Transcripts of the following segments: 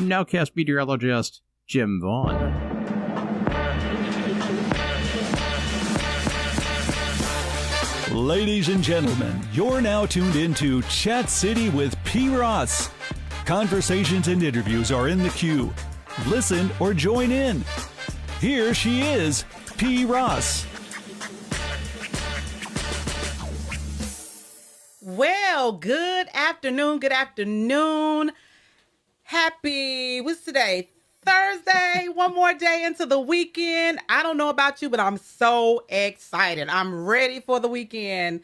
Nowcast meteorologist Jim Vaughn. Ladies and gentlemen, you're now tuned into Chat City with P. Ross. Conversations and interviews are in the queue. Listen or join in. Here she is, P. Ross. Well, good afternoon. What's today? Thursday, one more day into the weekend. I don't know about you, but I'm so excited. I'm ready for the weekend.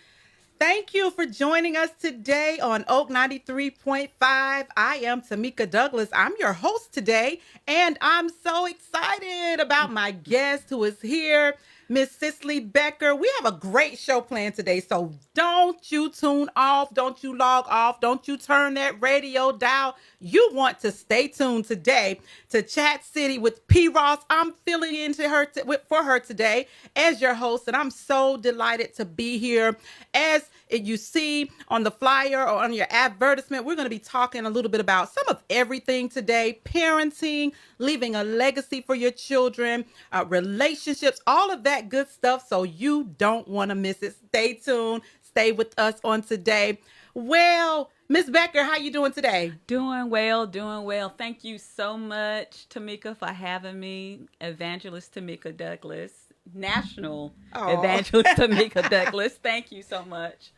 Thank you for joining us today on Oak 93.5. I am Tamika Douglas. I'm your host today, and I'm so excited about my guest who is here, Miss Cicely Becker. We have a great show planned today, so don't you tune off. Don't you log off. Don't you turn that radio dial. You want to stay tuned today to Chat City with P. Ross. I'm filling in for her today as your host, and I'm so delighted to be here. As you see on the flyer or on your advertisement, we're going to be talking a little bit about some of everything today: parenting, leaving a legacy for your children, relationships, all of that good stuff. So you don't want to miss it. Stay tuned. Stay with us on today. Well, Miss Becker, how you doing today? Doing well. Thank you so much, Tamika, for having me. Evangelist Tamika Douglas, National Evangelist Tamika Douglas. Thank you so much.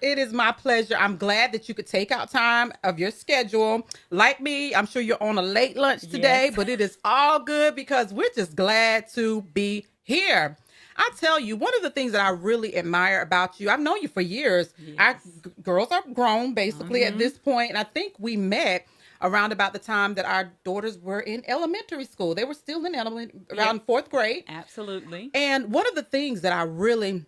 It is my pleasure. I'm glad that you could take out time of your schedule. Like me, I'm sure you're on a late lunch today, yes. But it is all good because we're just glad to be here. I tell you, one of the things that I really admire about you, I've known you for years. Yes. Our girls are grown basically at this point, and I think we met around about the time that our daughters were in elementary school. They were still in around fourth grade. Absolutely. And one of the things that I really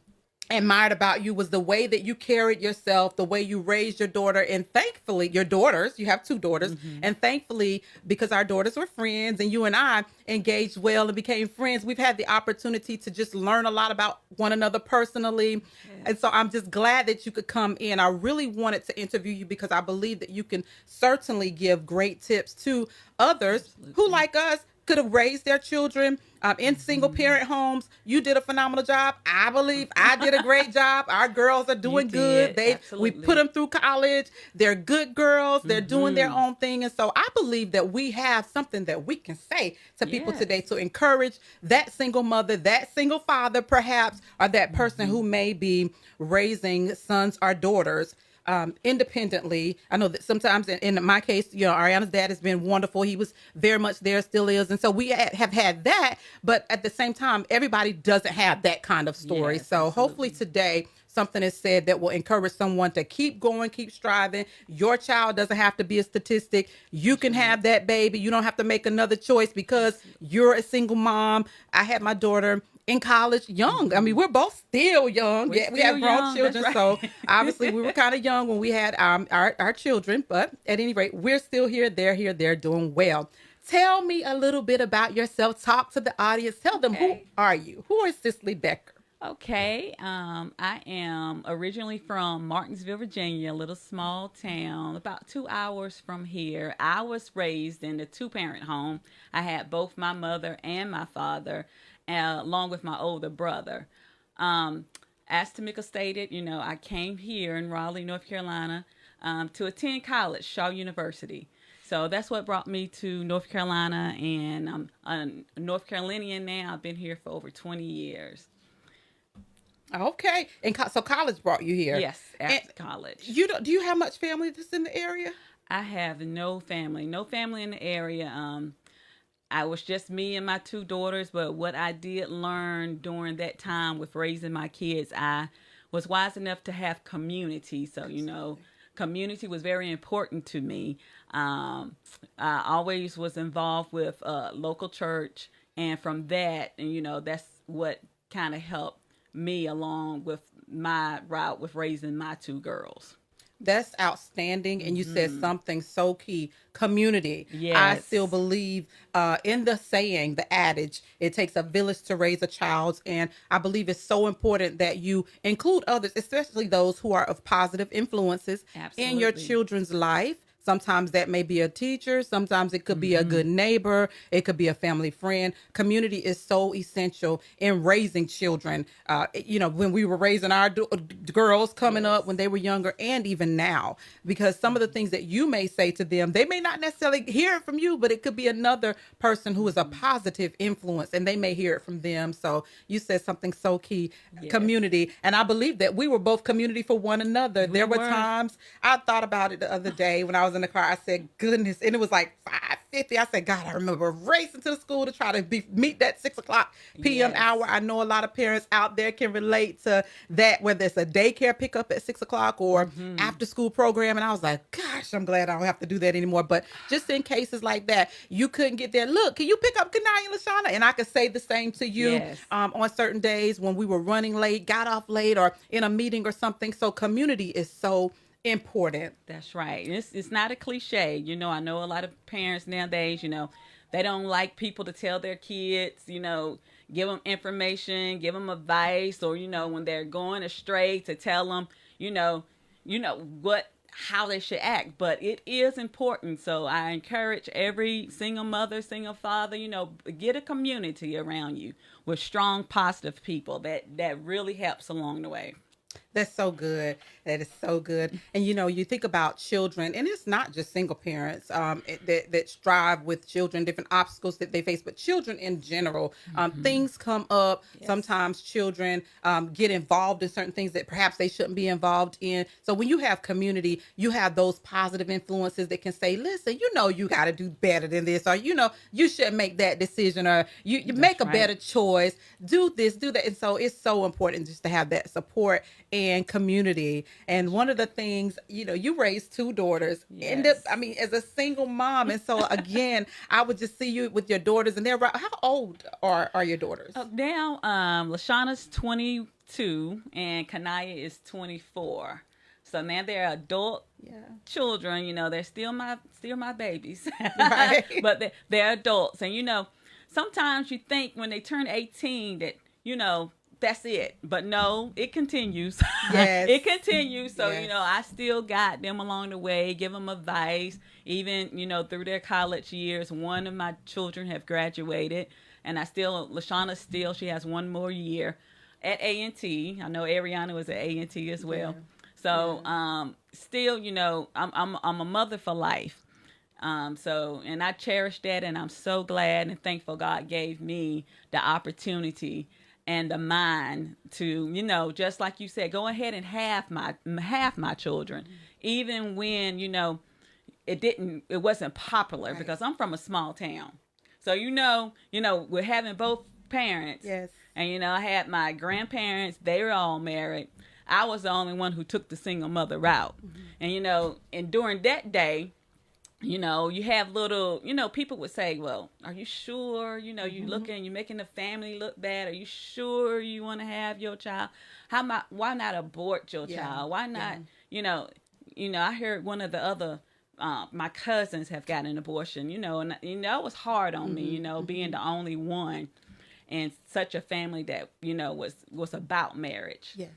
admired about you was the way that you carried yourself, the way you raised your daughter, and thankfully your daughters, you have two daughters, and thankfully because our daughters were friends and you and I engaged well and became friends, we've had the opportunity to just learn a lot about one another personally. Yes. And so I'm just glad that you could come in. I really wanted to interview you because I believe that you can certainly give great tips to others who, like us, could have raised their children in single parent homes. You did a phenomenal job. I believe I did a great job. Our girls are doing good. We put them through college. They're good girls. They're doing their own thing. And so I believe that we have something that we can say to people today to encourage that single mother, that single father, perhaps, or that person who may be raising sons or daughters independently. I know that sometimes in my case, Ariana's dad has been wonderful. He was very much there, still is. And so we have had that, but at the same time, everybody doesn't have that kind of story. Yes, so hopefully today something is said that will encourage someone to keep going, keep striving. Your child doesn't have to be a statistic. You can have that baby. You don't have to make another choice because you're a single mom. I had my daughter in college young. I mean, we're both still young. We have grown children. Right. So obviously we were kind of young when we had our children, but at any rate, we're still here. They're here. They're doing well. Tell me a little bit about yourself. Talk to the audience. Tell them, who are you? Who is Cicely Becker? Okay. I am originally from Martinsville, Virginia, a little small town, about 2 hours from here. I was raised in a two-parent home. I had both my mother and my father, along with my older brother. As Tamika stated, I came here in Raleigh, North Carolina, to attend college, Shaw University. So that's what brought me to North Carolina, and I'm a North Carolinian now. I've been here for over 20 years. Okay. And so college brought you here? Yes, after college. Do you have much family that's in the area? I have no family in the area. I was just me and my two daughters, but what I did learn during that time with raising my kids, I was wise enough to have community. So, community was very important to me. I always was involved with local church, and from that, that's what kind of helped me along with my route with raising my two girls. That's outstanding. And you said something so key: community. Yes. I still believe in the saying, the adage, it takes a village to raise a child. And I believe it's so important that you include others, especially those who are of positive influences in your children's life, Sometimes that may be a teacher. Sometimes it could be a good neighbor. It could be a family friend. Community is so essential in raising children. When we were raising our girls coming up when they were younger, and even now, because some of the things that you may say to them, they may not necessarily hear it from you, but it could be another person who is a positive influence, and they may hear it from them. So you said something so key, community. And I believe that we were both community for one another. There were times I thought about it the other day when I was in the car. I said, goodness, and it was like 5:50. I said, God, I remember racing to the school to try to meet that 6:00 p.m. hour. I know a lot of parents out there can relate to that, whether it's a daycare pickup at 6:00 or after school program. And I was like, gosh, I'm glad I don't have to do that anymore. But just in cases like that, you couldn't get there. Look, can you pick up Kanaya and LaShawna? And I could say the same to you on certain days when we were running late, got off late, or in a meeting or something. So community is so important. That's right. It's not a cliche. I know a lot of parents nowadays, they don't like people to tell their kids, give them information, give them advice, or, when they're going astray, to tell them, how they should act. But it is important. So I encourage every single mother, single father, get a community around you with strong, positive people. That really helps along the way. That's so good. That is so good. And you think about children, and it's not just single parents that strive with children, different obstacles that they face, but children in general. Things come up. Yes. Sometimes children get involved in certain things that perhaps they shouldn't be involved in. So when you have community, you have those positive influences that can say, listen, you got to do better than this, or you should make that decision, or you make a better choice. Do this, do that. And so it's so important just to have that support and community. And one of the things, you raised 2 daughters, as a single mom. And so again, I would just see you with your daughters, and how old are your daughters? Now, LaShawna's 22 and Kanaya is 24. So now they're adult children, they're still my babies, right. But they're adults. And, sometimes you think when they turn 18 that, that's it. But no, it continues. Yes. It continues. So, I still got them along the way, give them advice, even, through their college years. One of my children have graduated, and LaShawna she has one more year at A&T. I know Ariana was at A&T as well. Yeah. So, still, I'm a mother for life. And I cherish that, and I'm so glad and thankful God gave me the opportunity and the mind to, just like you said, go ahead and have my children, even when, it wasn't popular, because I'm from a small town. So, we're having both parents. Yes. And, I had my grandparents, they were all married. I was the only one who took the single mother route. And, and during that day, you have little, people would say, well, are you sure, you're making the family look bad. Are you sure you want to have your child? Why not abort your child? Why not, I heard one of the other, my cousins have gotten an abortion, and, it was hard on me, being the only one in such a family that, was about marriage. Yes.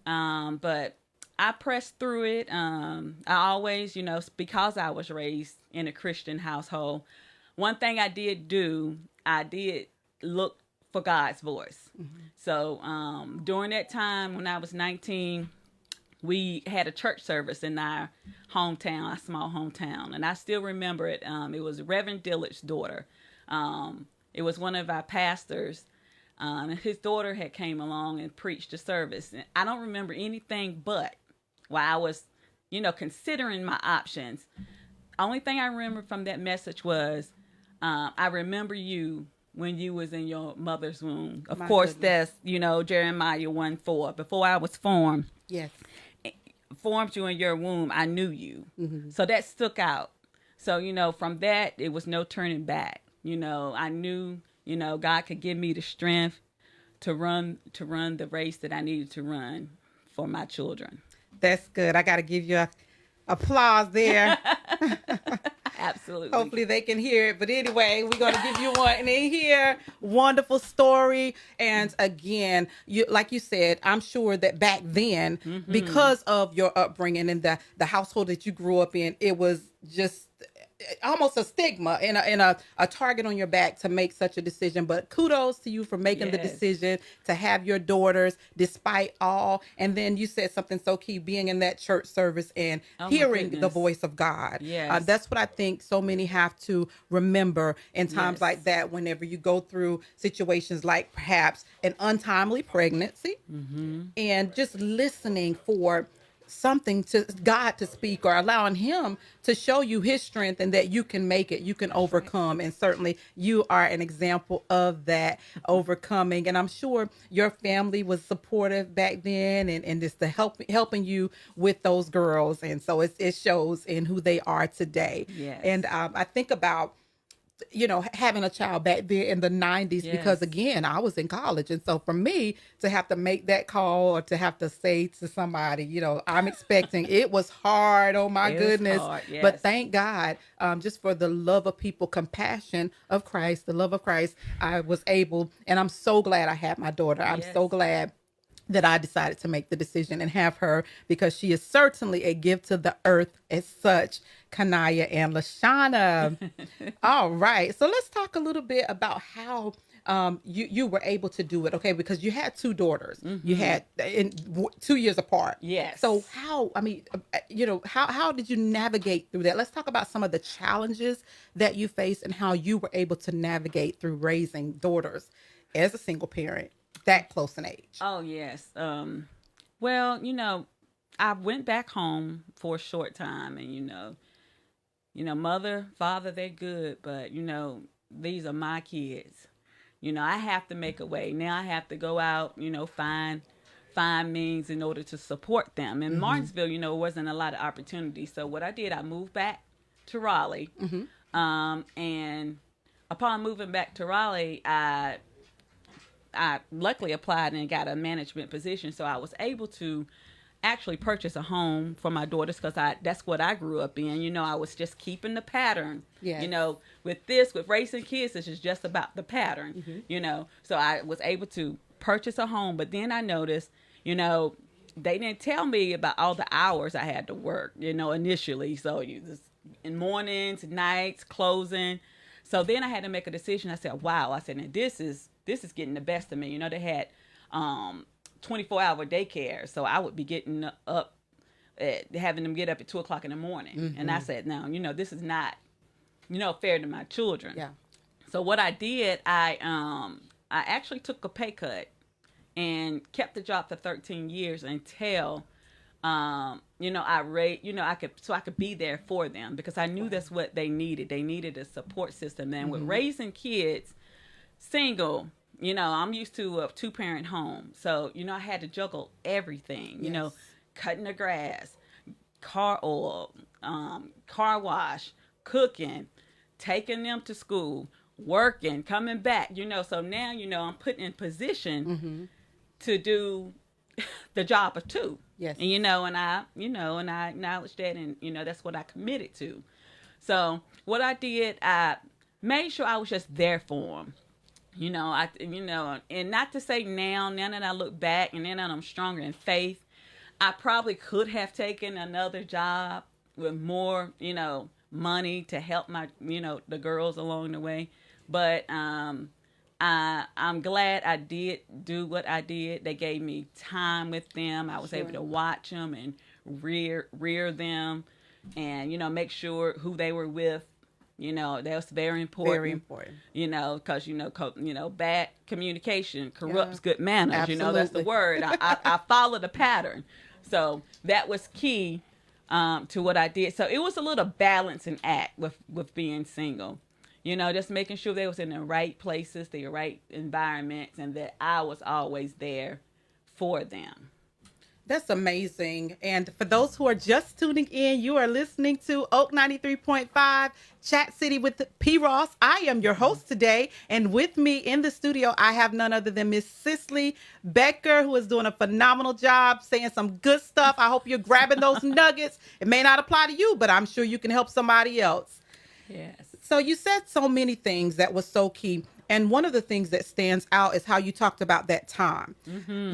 But I pressed through it. I always, because I was raised in a Christian household, one thing I did look for God's voice. So during that time when I was 19, we had a church service in our hometown, our small hometown. And I still remember it. It was Reverend Dillard's daughter. It was one of our pastors. And his daughter had came along and preached the service. And I don't remember anything but while I was, considering my options. Only thing I remember from that message was, I remember you when you was in your mother's womb. Of course, goodness. That's, Jeremiah 1:4. Before I was formed. Yes. Formed you in your womb, I knew you. So that stuck out. So, from that, it was no turning back. I knew, God could give me the strength to run the race that I needed to run for my children. That's good. I got to give you applause there. Absolutely. Hopefully they can hear it. But anyway, we're going to give you one in here. Wonderful story. And again, you, like you said, I'm sure that back then, because of your upbringing and the household that you grew up in, it was just almost a stigma and a target on your back to make such a decision. But kudos to you for making the decision to have your daughters despite all. And then you said something so key, being in that church service and hearing the voice of God. Yes. That's what I think so many have to remember in times like that, whenever you go through situations like perhaps an untimely pregnancy, and just listening for something to God to speak, or allowing him to show you his strength and that you can make it, you can overcome. And certainly you are an example of that overcoming. And I'm sure your family was supportive back then, and just the helping you with those girls. And so it shows in who they are today. Yes. And I think about, you know, having a child back there in the 90s, because again, I was in college. And so for me to have to make that call, or to have to say to somebody, you know, I'm expecting, it was hard. Oh my goodness. Hard, yes. But thank God, just for the love of people, compassion of Christ, the love of Christ, I was able, and I'm so glad I had my daughter. I'm so glad that I decided to make the decision and have her, because she is certainly a gift to the earth as such. Kanaya and LaShawna. All right. So let's talk a little bit about how you were able to do it. Okay. Because you had two daughters. You had 2 years apart. Yes. So how, I mean, you know, how did you navigate through that? Let's talk about some of the challenges that you faced and how you were able to navigate through raising daughters as a single parent that close in age. Oh, yes. Well, you know, I went back home for a short time, and, you know, mother, father, they're good, but, you know, these are my kids. You know, I have to make a way. Now I have to go out, you know, find means in order to support them. In Martinsville, you know, wasn't a lot of opportunity. So what I did, I moved back to Raleigh. And upon moving back to Raleigh, I luckily applied and got a management position. So I was able to actually purchase a home for my daughters, because that's what I grew up in. You know, I was just keeping the pattern. Yes. You know, with raising kids, this is just about the pattern, you know. So I was able to purchase a home. But then I noticed, you know, they didn't tell me about all the hours I had to work, you know, initially. So you just in mornings, nights, closing. So then I had to make a decision. I said, wow. I said, now this is getting the best of me. You know, they had 24-hour daycare. So I would be getting up, having them get up at 2:00 in the morning. And I said, no, you know, this is not, you know, fair to my children. Yeah. So what I did, I actually took a pay cut and kept the job for 13 years until, you know, I could be there for them, because I knew that's what they needed. They needed a support system. And with raising kids single, you know, I'm used to a 2-parent home. So, you know, I had to juggle everything, you know, cutting the grass, car oil, car wash, cooking, taking them to school, working, coming back, you know. So now, you know, I'm put in position to do the job of two. Yes. And, and I acknowledge that, and, you know, that's what I committed to. So what I did, I made sure I was just there for them. And not to say now that I look back and now that I'm stronger in faith, I probably could have taken another job with more, money to help my, the girls along the way. But I'm glad I did do what I did. They gave me time with them. I was able to watch them and rear them, and, make sure who they were with. That was very important. Very important. Because, bad communication corrupts good manners. Absolutely. That's the word. I follow the pattern. So that was key to what I did. So it was a little balancing act with being single. Just making sure they was in the right places, the right environments, and that I was always there for them. That's amazing. And for those who are just tuning in, you are listening to Oak 93.5 Chat City with P. Ross. I am your host today. And with me in the studio, I have none other than Miss Cicely Becker, who is doing a phenomenal job, saying some good stuff. I hope you're grabbing those nuggets. It may not apply to you, but I'm sure you can help somebody else. Yes. So you said so many things that was so key. And one of the things that stands out is how you talked about that time.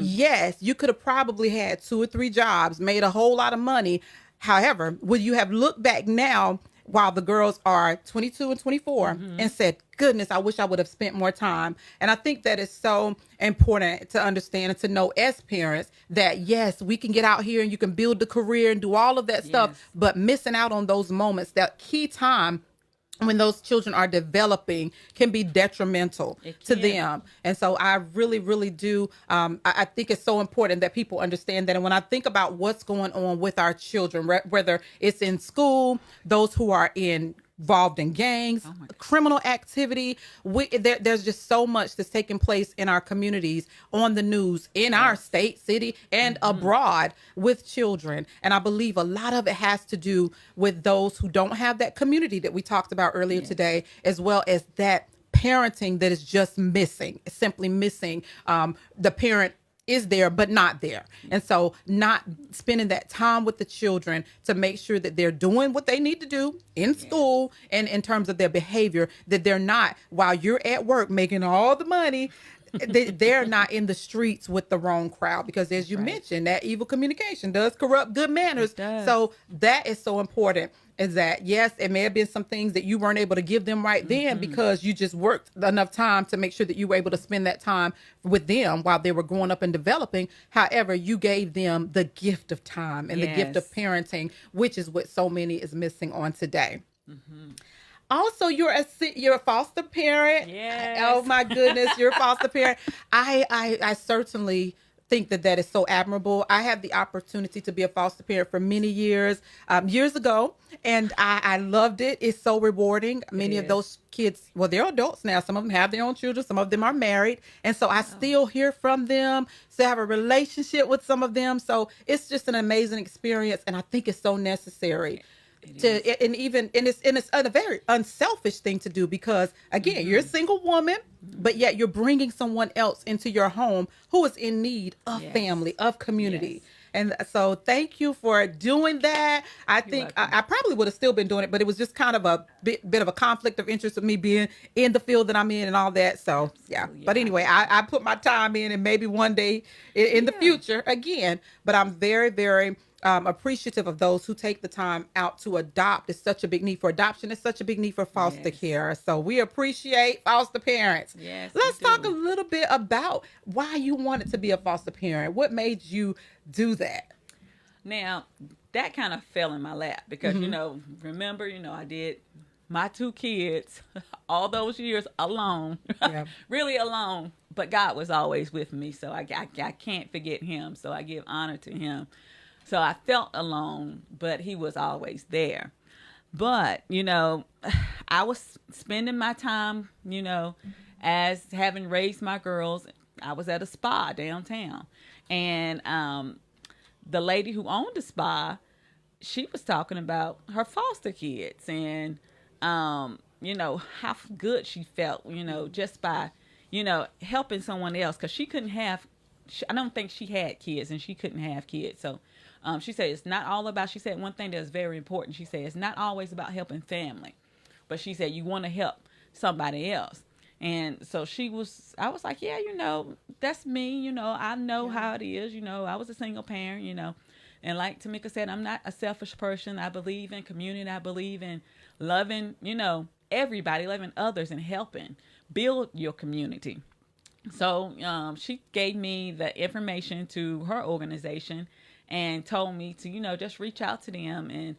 Yes, you could have probably had 2 or 3 jobs, made a whole lot of money. However, would you have looked back now while the girls are 22 and 24 and said, goodness, I wish I would have spent more time? And I think that is so important to understand and to know as parents that, yes, we can get out here and you can build a career and do all of that stuff, Yes. but missing out on those moments, that key time when those children are developing can be detrimental It to can. them. And so I really, really do. I think it's so important that people understand that. And when I think about what's going on with our children, whether it's in school, those who are involved in gangs, criminal activity, there's just so much that's taking place in our communities, on the news, in our state, city, and abroad with children. And I believe a lot of it has to do with those who don't have that community that we talked about earlier today, as well as that parenting that is just missing, simply missing. The parent is there but not there, and so not spending that time with the children to make sure that they're doing what they need to do in school and in terms of their behavior, that they're not, while you're at work making all the money, they're not in the streets with the wrong crowd, because as you mentioned, that evil communication does corrupt good manners. It does. So that is so important, is that yes, it may have been some things that you weren't able to give them right then because you just worked enough time to make sure that you were able to spend that time with them while they were growing up and developing. However, you gave them the gift of time and the gift of Yes. parenting, which is what so many is missing on today. Also, you're a foster parent. Yes. Oh my goodness, you're a foster parent. I certainly think that is so admirable. I had the opportunity to be a foster parent for many years ago, and I loved it. It's so rewarding. Many of is. those kids, well, they're adults now. Some of them have their own children. Some of them are married, and so I still hear from them. So I have a relationship with some of them. So it's just an amazing experience, and I think it's so necessary. And it's a very unselfish thing to do, because again, you're a single woman, but yet you're bringing someone else into your home who is in need of Yes. family, of community. Yes. And so thank you for doing that. I think welcome. I probably would have still been doing it, but it was just kind of a bit of a conflict of interest with me being in the field that I'm in and all that. So yeah. Absolutely, But yeah. anyway, I put my time in, and maybe one day in the future again. But I'm very, very appreciative of those who take the time out to adopt. It's such a big need for adoption. It's such a big need for foster Yes. care. So we appreciate foster parents. Yes, Let's we talk do. a little bit about why you wanted to be a foster parent. What made you do that? Now, that kind of fell in my lap because, remember, I did my 2 kids all those years alone, Yeah. really alone. But God was always with me, so I can't forget him. So I give honor to him. So I felt alone, but he was always there. But, I was spending my time, as having raised my girls. I was at a spa downtown. And the lady who owned the spa, she was talking about her foster kids and, how good she felt, just by, helping someone else. Because she couldn't have, I don't think she had kids, and she couldn't have kids. So she said it's not all about, she said one thing that's very important. She said it's not always about helping family. But she said you want to help somebody else. And so I was like, yeah, that's me. I know how it is. I was a single parent, And like Tamika said, I'm not a selfish person. I believe in community. I believe in loving, everybody, loving others and helping build your community. So she gave me the information to her organization and told me to, just reach out to them. And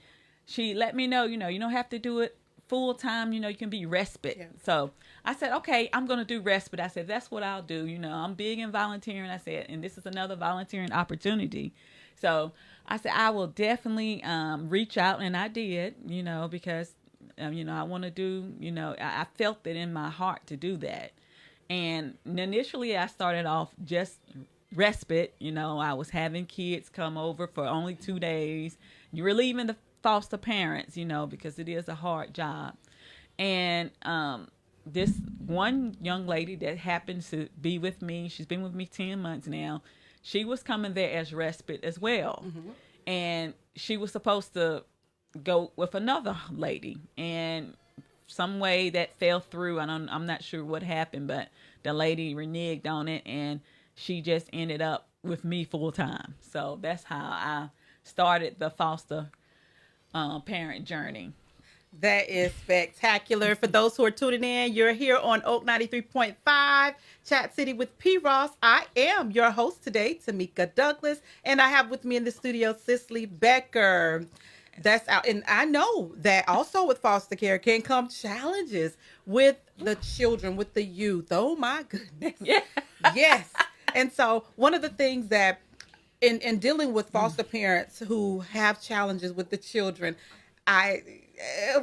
she let me know, you don't have to do it full time, you can be respite. Yeah. So I said, okay, I'm going to do respite. I said, that's what I'll do. I'm big in volunteering. I said, and this is another volunteering opportunity. So I said, I will definitely reach out. And I did, because, I want to do, I felt it in my heart to do that. And initially I started off just respite. I was having kids come over for only 2 days. You're relieving the foster parents, because it is a hard job. And this one young lady that happens to be with me, she's been with me 10 months now. She was coming there as respite as well. Mm-hmm. And she was supposed to go with another lady. And some way that fell through. I'm not sure what happened, but the lady reneged on it, and she just ended up with me full time. So that's how I started the foster parent journey. That is spectacular. For those who are tuning in, you're here on Oak 93.5, Chat City with P. Ross. I am your host today, Tamika Douglas, and I have with me in the studio Cicely Becker. That's out. And I know that also with foster care can come challenges with the children, with the youth. Oh my goodness. Yeah. Yes. And so one of the things that in dealing with foster parents who have challenges with the children,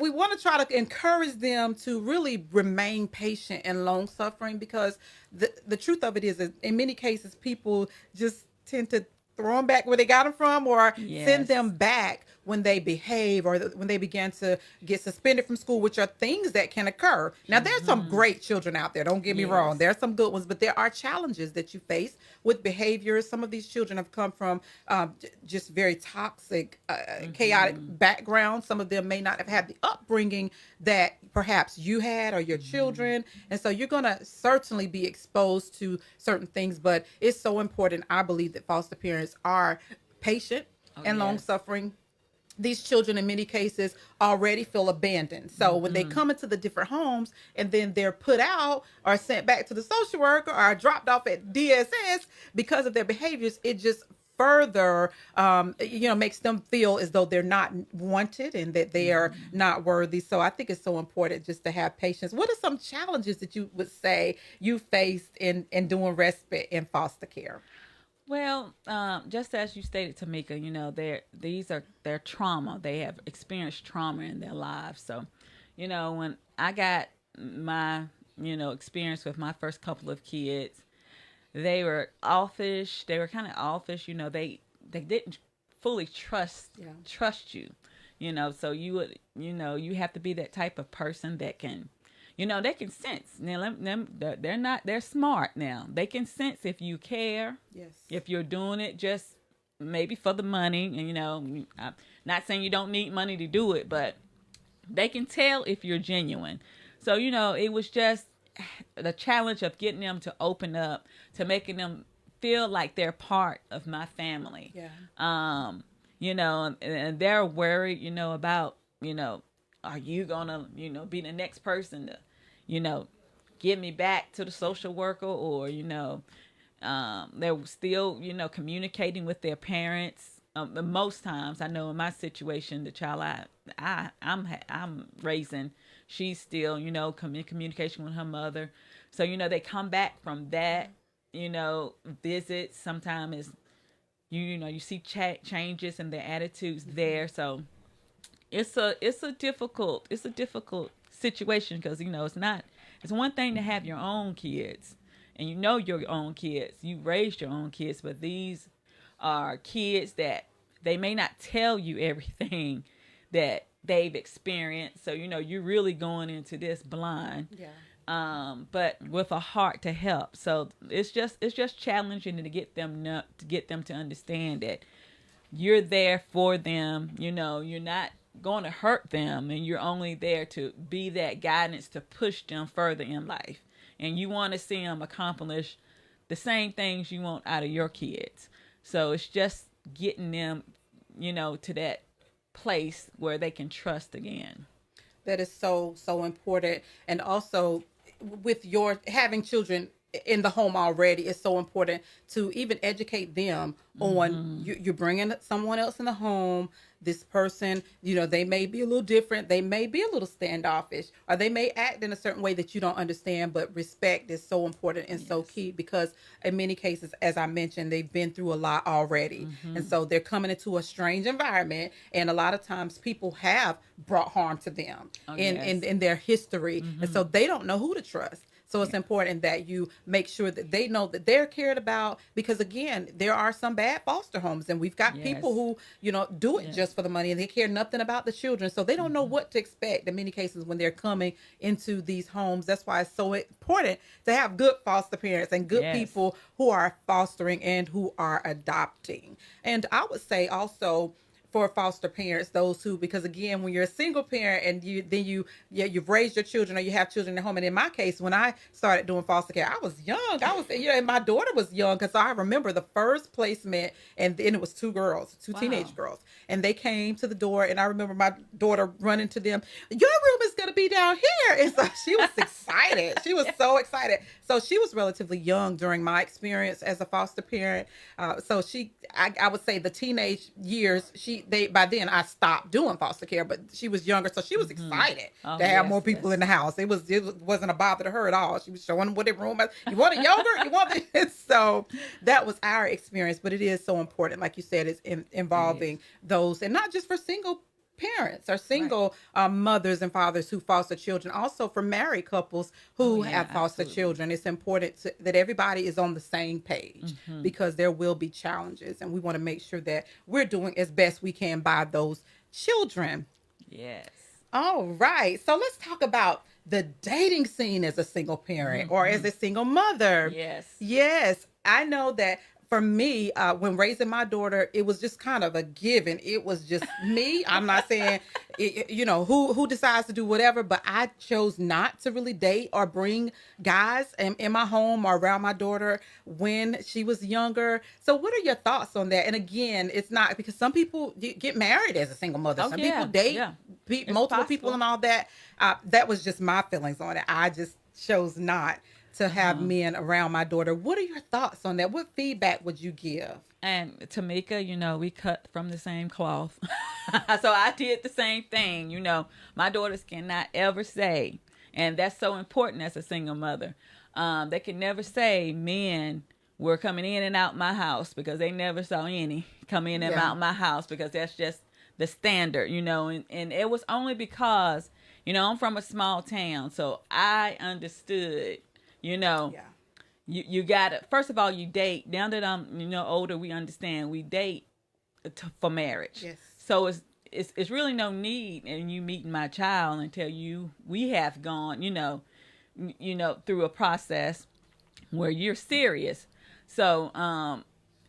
we want to try to encourage them to really remain patient and long suffering, because the truth of it is that in many cases people just tend to throw them back where they got them from, or send them back when they behave, or when they begin to get suspended from school, which are things that can occur. Now, there's some great children out there. Don't get me wrong. There are some good ones, but there are challenges that you face with behavior. Some of these children have come from just very toxic, chaotic backgrounds. Some of them may not have had the upbringing that perhaps you had or your children. And so you're going to certainly be exposed to certain things, but it's so important, I believe, that foster parents are patient and long suffering. These children in many cases already feel abandoned. So when they come into the different homes and then they're put out or sent back to the social worker or dropped off at DSS because of their behaviors, it just further, makes them feel as though they're not wanted and that they are not worthy. So I think it's so important just to have patience. What are some challenges that you would say you faced in doing respite in foster care? Well, just as you stated, Tamika, their trauma. They have experienced trauma in their lives. So, when I got my, experience with my first couple of kids, they were offish. They were kind of offish. They didn't fully trust you. So you would, you have to be that type of person that can. They can sense. Now, they're smart now. They can sense if you care. Yes. If you're doing it just maybe for the money. And, I'm not saying you don't need money to do it, but they can tell if you're genuine. So, it was just the challenge of getting them to open up, to making them feel like they're part of my family. Yeah. And they're worried, about, are you gonna, be the next person to, get me back to the social worker, or, they're still, communicating with their parents. Most times, I know in my situation, the child I'm raising, she's still, in communication with her mother. So, they come back from that, visits. Sometimes you see changes in their attitudes there. So it's a difficult situation, because it's one thing to have your own kids and your own kids, you raised your own kids, but these are kids that they may not tell you everything that they've experienced. So you're really going into this blind, but with a heart to help. So it's just challenging to get them to understand that you're there for them. You're not going to hurt them, and you're only there to be that guidance to push them further in life. And you want to see them accomplish the same things you want out of your kids. So it's just getting them, to that place where they can trust again. That is so important. And also with your having children in the home already, it's so important to even educate them on you're bringing someone else in the home. This person, they may be a little different. They may be a little standoffish, or they may act in a certain way that you don't understand, but respect is so important and so key, because in many cases, as I mentioned, they've been through a lot already. And so they're coming into a strange environment. And a lot of times people have brought harm to them in their history. And so they don't know who to trust. So it's important that you make sure that they know that they're cared about, because again, there are some bad foster homes, and we've got people who, do it just for the money, and they care nothing about the children. So they don't know what to expect in many cases when they're coming into these homes. That's why it's so important to have good foster parents and good people who are fostering and who are adopting. And I would say also, for foster parents, those who, because again, when you're a single parent and you've raised your children or you have children at home, and in my case, when I started doing foster care, I was young. And my daughter was young, because I remember the first placement, and then it was two girls, two teenage girls, and they came to the door, and I remember my daughter running to them, "Your room is going to be down here," and so she was excited. She was so excited. So she was relatively young during my experience as a foster parent. So I would say the teenage years, by then I stopped doing foster care, but she was younger, so she was excited to have more people in the house. It wasn't a bother to her at all. She was showing them what their room was. You want a yogurt? You want it? So that was our experience. But it is so important, like you said, it's involving those, and not just for single parents or single mothers and fathers who foster children, also for married couples who have foster children. It's important that everybody is on the same page, because there will be challenges, and we want to make sure that we're doing as best we can by those children. Yes. All right, so let's talk about the dating scene as a single parent or as a single mother. Yes, I know that for me, when raising my daughter, it was just kind of a given. It was just me. I'm not saying, who decides to do whatever, but I chose not to really date or bring guys in my home or around my daughter when she was younger. So what are your thoughts on that? And again, it's not, because some people get married as a single mother. Some people date multiple people and all that. That was just my feelings on it. I just chose not to have men around my daughter. What are your thoughts on that? What feedback would you give? And Tamika, we cut from the same cloth. So I did the same thing. My daughters cannot ever say, and that's so important as a single mother, they can never say men were coming in and out my house, because they never saw any come in and out my house, because that's just the standard, and it was only because, I'm from a small town, so I understood. You gotta, first of all, you date. Now that I'm older, we understand we date for marriage. Yes. So it's really no need in you meeting my child until we have gone through a process where you're serious. So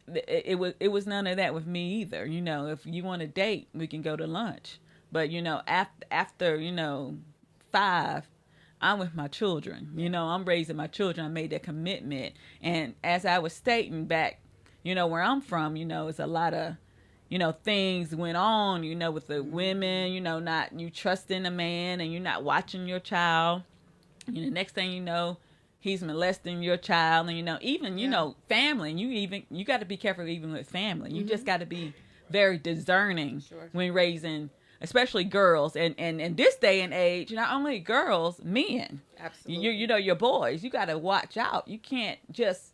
it was none of that with me either. If you want to date, we can go to lunch. But after 5. I'm with my children. I'm raising my children. I made that commitment. And as I was stating back, where I'm from, it's a lot of, things went on, with the women, not you trusting a man and you're not watching your child. Next thing you know, he's molesting your child. And, even, family. And you got to be careful even with family. You just got to be very discerning when raising, especially girls, and in this day and age, not only girls, men. Absolutely. Your boys, you got to watch out. You can't just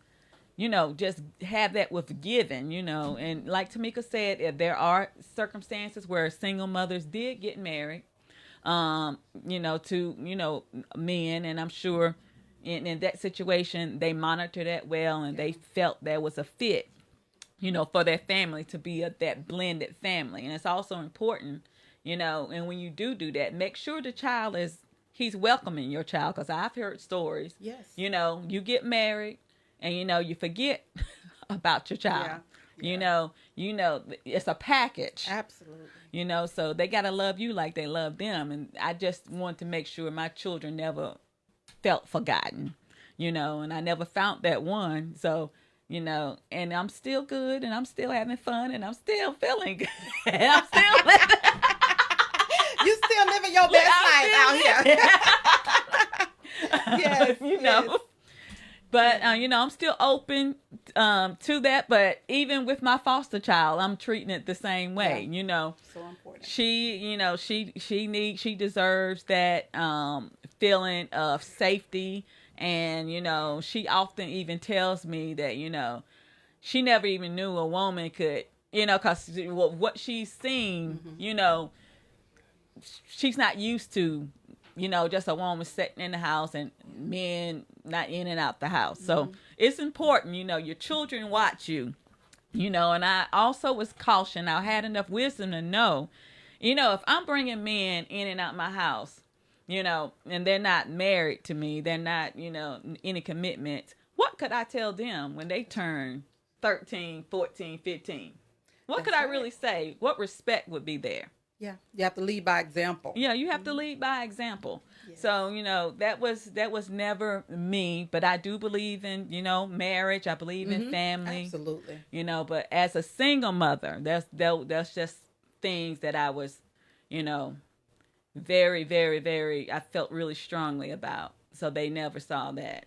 have that with giving, And like Tamika said, there are circumstances where single mothers did get married, to men, and I'm sure in that situation they monitored that well, and they felt there was a fit, for their family to be that blended family, and it's also important. And when you do that, make sure the child he's welcoming your child, because I've heard stories. Yes. You get married and, you forget about your child. Yeah. It's a package. Absolutely. So they got to love you like they love them. And I just want to make sure my children never felt forgotten, and I never found that one. So, and I'm still good, and I'm still having fun, and I'm still feeling good. And I'm still You still living your best life out here. Yes. Yes. But, I'm still open to that. But even with my foster child, I'm treating it the same way, So important. She deserves that feeling of safety. And, she often even tells me that, she never even knew a woman could, because what she's seen, she's not used to, just a woman sitting in the house and men not in and out the house. So it's important, your children watch you, and I also was cautioned. I had enough wisdom to know, if I'm bringing men in and out my house, and they're not married to me, they're not, any commitments, what could I tell them when they turn 13, 14, 15? What could I really say? What respect would be there? Yeah, you have to lead by example. Yeah, you have to lead by example. Yes. So, that was never me, but I do believe in, marriage. I believe in family. Absolutely. But as a single mother, that's just things that I was, very, very, very, I felt really strongly about. So they never saw that.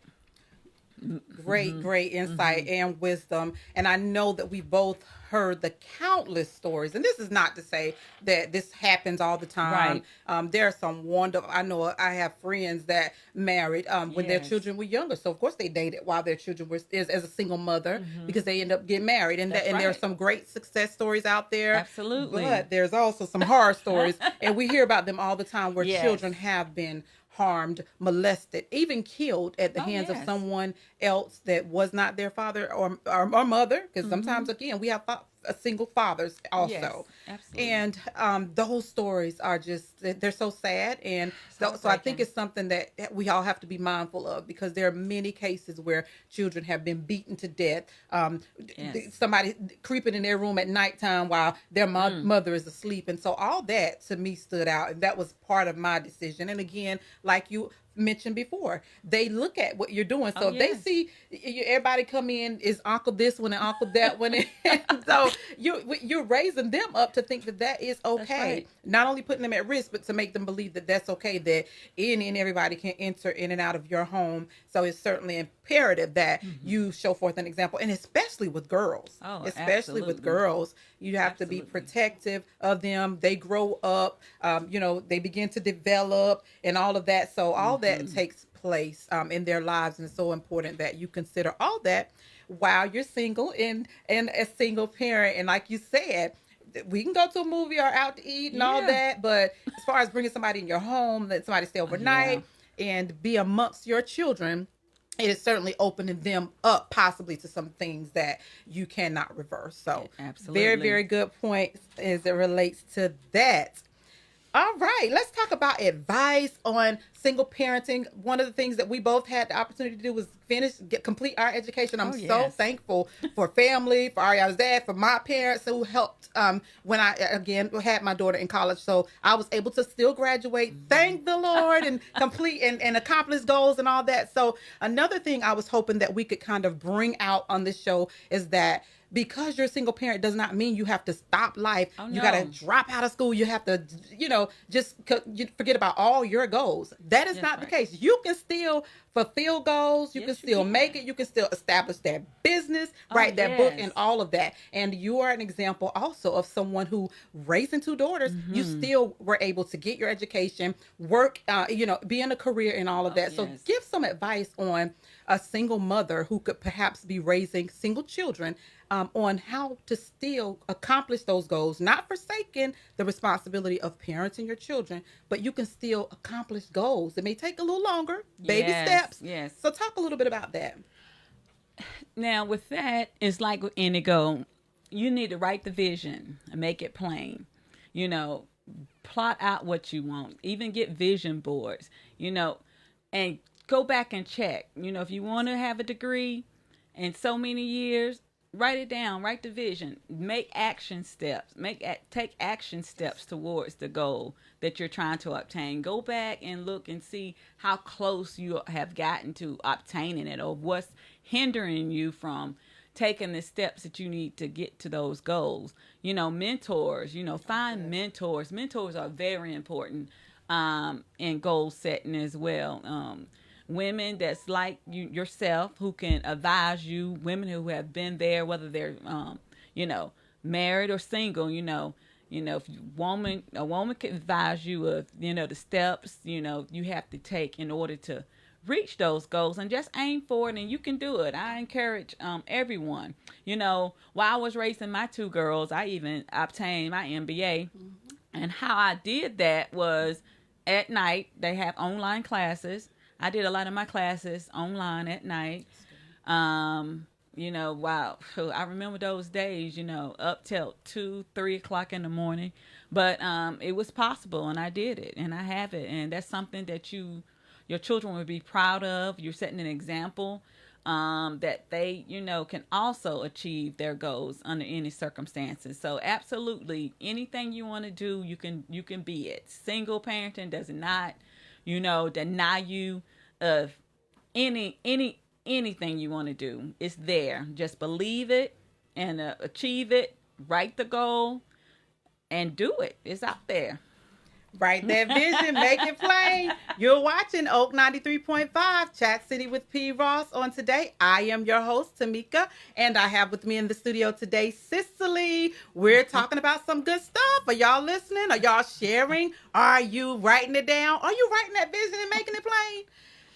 Great insight and wisdom. And I know that we both heard the countless stories. And this is not to say that this happens all the time. Right. There are some wonderful, I know I have friends that married when their children were younger. So of course they dated while their children were as a single mother because they end up getting married. And there are some great success stories out there. Absolutely. But there's also some horror stories. And we hear about them all the time where children have been harmed, molested, even killed at the hands of someone else that was not their father or mother. Because sometimes, again, we have single fathers also. Yes, absolutely. And those stories are they're so sad. And so I think it's something that we all have to be mindful of, because there are many cases where children have been beaten to death. Somebody creeping in their room at nighttime while their mother is asleep. And so all that to me stood out. And that was part of my decision. And again, like you mentioned before, they look at what you're doing. So if they see everybody come in is uncle this one and uncle that one, and so you're raising them up to think that is okay. Right. Not only putting them at risk, but to make them believe that that's okay, that any and everybody can enter in and out of your home. So it's certainly imperative that you show forth an example, and especially with girls. Especially with girls, you have to be protective of them. They grow up, they begin to develop and all of that. So all that takes place in their lives, and it's so important that you consider all that while you're single and a single parent. And like you said, we can go to a movie or out to eat and all that, but as far as bringing somebody in your home, let somebody stay overnight and be amongst your children, it is certainly opening them up possibly to some things that you cannot reverse. So very, very good point as it relates to that. All right, let's talk about advice on single parenting. One of the things that we both had the opportunity to do was complete our education. I'm so thankful for family, for Ariana's dad, for my parents who helped when I, again, had my daughter in college. So I was able to still graduate, thank the Lord, and complete and accomplish goals and all that. So another thing I was hoping that we could kind of bring out on this show is that because you're a single parent does not mean you have to stop life. You got to drop out of school. You have to, just forget about all your goals. That is not the case. You can still fulfill goals. You can still make it. You can still establish that business, write that book, and all of that. And you are an example also of someone who, raising two daughters, you still were able to get your education, work, be in a career and all of that. So give some advice on a single mother who could perhaps be raising single children, on how to still accomplish those goals, not forsaking the responsibility of parenting your children, but you can still accomplish goals. It may take a little longer, baby steps. Yes. So talk a little bit about that. Now, with that, it's like with Indigo, you need to write the vision and make it plain. Plot out what you want. Even get vision boards, and go back and check. If you want to have a degree in so many years, write it down, write the vision, make action steps, take action steps towards the goal that you're trying to obtain. Go back and look and see how close you have gotten to obtaining it, or what's hindering you from taking the steps that you need to get to those goals. Mentors, find mentors. Mentors are very important in goal setting as well. Women that's like yourself who can advise you, women who have been there, whether they're, married or single, if a woman can advise you of, the steps, you have to take in order to reach those goals, and just aim for it, and you can do it. I encourage everyone. While I was raising my two girls, I even obtained my MBA, and how I did that was at night. They have online classes. I did a lot of my classes online at night. Wow. I remember those days, up till 2, 3 o'clock in the morning. But it was possible, and I did it, and I have it. And that's something that your children would be proud of. You're setting an example. that they, can also achieve their goals under any circumstances. So absolutely, anything you want to do, you can be it. Single parenting does not, deny you of anything you want to do. It's there. Just believe it and achieve it. Write the goal and do it. It's out there. Write that vision, make it plain. You're watching Oak 93.5, Chat City with P. Ross. On today, I am your host, Tamika, and I have with me in the studio today, Cicely. We're talking about some good stuff. Are y'all listening? Are y'all sharing? Are you writing it down? Are you writing that vision and making it plain?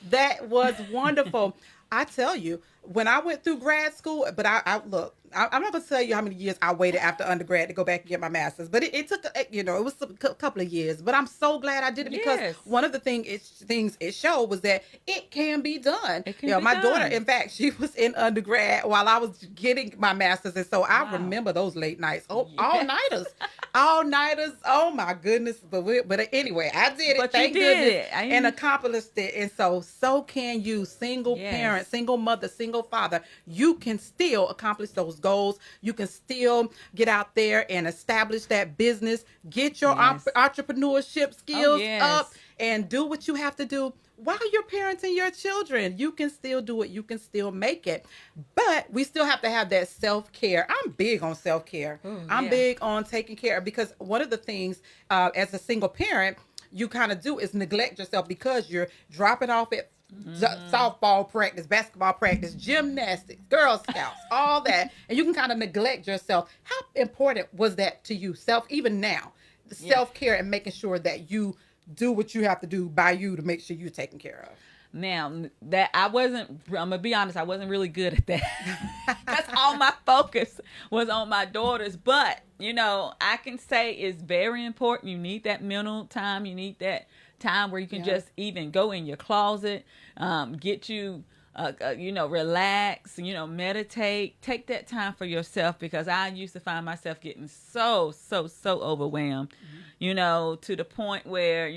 That was wonderful. I tell you, when I went through grad school, but look, I'm not going to tell you how many years I waited after undergrad to go back and get my master's, but it took, it was a couple of years, but I'm so glad I did it because one of the things it showed was that it can be done. It can be my done. daughter, in fact, she was in undergrad while I was getting my master's. And so I remember those late nights, all-nighters. Oh my goodness. But anyway, I did it. But thank you did goodness, it. and accomplished it. And so can you, single parent, single mother, single father. You can still accomplish those goals. You can still get out there and establish that business, get your entrepreneurship skills up, and do what you have to do while you're parenting your children. You can still do it. You can still make it. But we still have to have that self-care. I'm big on self-care. I'm big on taking care, because one of the things as a single parent you kind of do is neglect yourself, because you're dropping off at softball practice, basketball practice, gymnastics, Girl Scouts, all that. And you can kind of neglect yourself. How important was that to you, even now? The self-care and making sure that you do what you have to do by you to make sure you're taken care of. Now, that I'm going to be honest, I wasn't really good at that. That's all my focus was on my daughters. But, I can say it's very important. You need that mental time. You need that time where you can just even go in your closet, get you, relax, meditate, take that time for yourself, because I used to find myself getting so overwhelmed, to the point where,